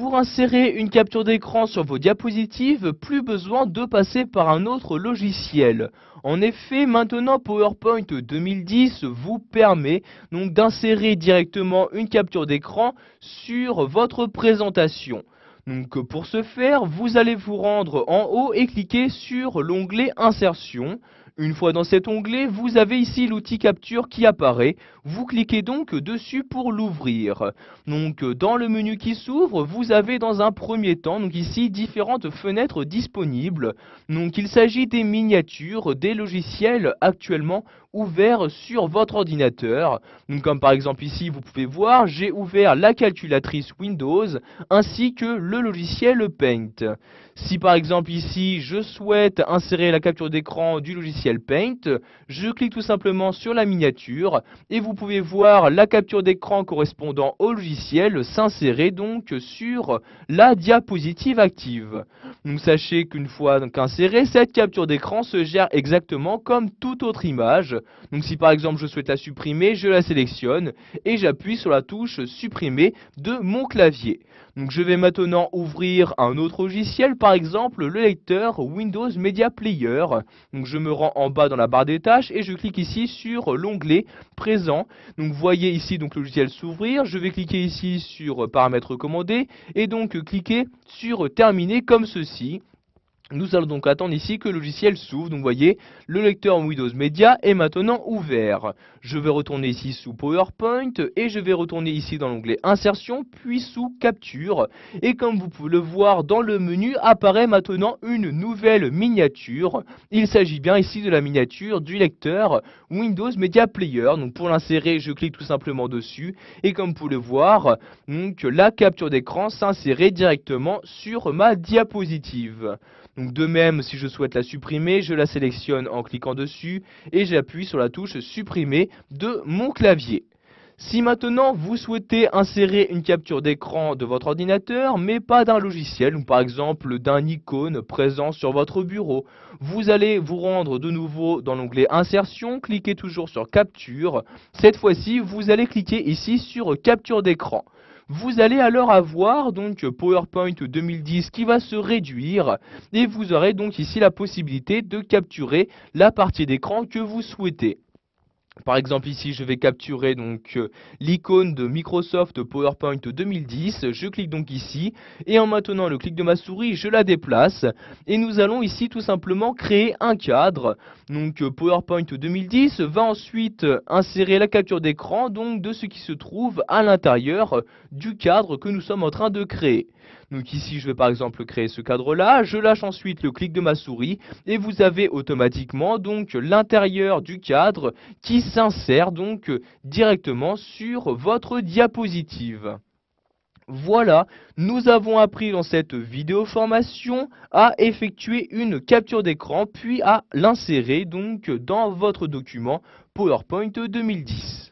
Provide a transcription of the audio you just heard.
Pour insérer une capture d'écran sur vos diapositives, plus besoin de passer par un autre logiciel. En effet, maintenant PowerPoint 2010 vous permet donc d'insérer directement une capture d'écran sur votre présentation. Donc pour ce faire, vous allez vous rendre en haut et cliquer sur l'onglet Insertion. Une fois dans cet onglet, vous avez ici l'outil capture qui apparaît. Vous cliquez donc dessus pour l'ouvrir. Donc dans le menu qui s'ouvre, vous avez dans un premier temps donc ici différentes fenêtres disponibles. Donc il s'agit des miniatures, des logiciels actuellement ouverts sur votre ordinateur. Donc comme par exemple ici, vous pouvez voir, j'ai ouvert la calculatrice Windows ainsi que le logiciel Paint. Si par exemple ici je souhaite insérer la capture d'écran du logiciel Paint, je clique tout simplement sur la miniature et vous pouvez voir la capture d'écran correspondant au logiciel s'insérer donc sur la diapositive active. Donc sachez qu'une fois insérée, cette capture d'écran se gère exactement comme toute autre image. Donc si par exemple je souhaite la supprimer, je la sélectionne et j'appuie sur la touche supprimer de mon clavier. Donc je vais maintenant ouvrir un autre logiciel, par exemple le lecteur Windows Media Player. Donc je me rends en bas dans la barre des tâches et je clique ici sur l'onglet présent. Donc vous voyez ici donc le logiciel s'ouvrir, je vais cliquer ici sur paramètres recommandés et donc cliquer sur terminer comme ceci. Nous allons donc attendre ici que le logiciel s'ouvre. Donc vous voyez, le lecteur Windows Media est maintenant ouvert. Je vais retourner ici sous PowerPoint et je vais retourner ici dans l'onglet Insertion, puis sous Capture. Et comme vous pouvez le voir dans le menu, apparaît maintenant une nouvelle miniature. Il s'agit bien ici de la miniature du lecteur Windows Media Player. Donc pour l'insérer, je clique tout simplement dessus. Et comme vous pouvez le voir, donc, la capture d'écran s'insérait directement sur ma diapositive. Donc de même, si je souhaite la supprimer, je la sélectionne en cliquant dessus et j'appuie sur la touche supprimer de mon clavier. Si maintenant vous souhaitez insérer une capture d'écran de votre ordinateur, mais pas d'un logiciel, ou par exemple d'un icône présent sur votre bureau, vous allez vous rendre de nouveau dans l'onglet Insertion, cliquez toujours sur Capture. Cette fois-ci, vous allez cliquer ici sur Capture d'écran. Vous allez alors avoir donc PowerPoint 2010 qui va se réduire et vous aurez donc ici la possibilité de capturer la partie d'écran que vous souhaitez. Par exemple ici je vais capturer donc l'icône de Microsoft PowerPoint 2010, je clique donc ici et en maintenant le clic de ma souris je la déplace et nous allons ici tout simplement créer un cadre. Donc PowerPoint 2010 va ensuite insérer la capture d'écran donc de ce qui se trouve à l'intérieur du cadre que nous sommes en train de créer. Donc ici je vais par exemple créer ce cadre là, je lâche ensuite le clic de ma souris et vous avez automatiquement donc l'intérieur du cadre qui s'insère donc directement sur votre diapositive. Voilà, nous avons appris dans cette vidéo formation à effectuer une capture d'écran puis à l'insérer donc dans votre document PowerPoint 2010.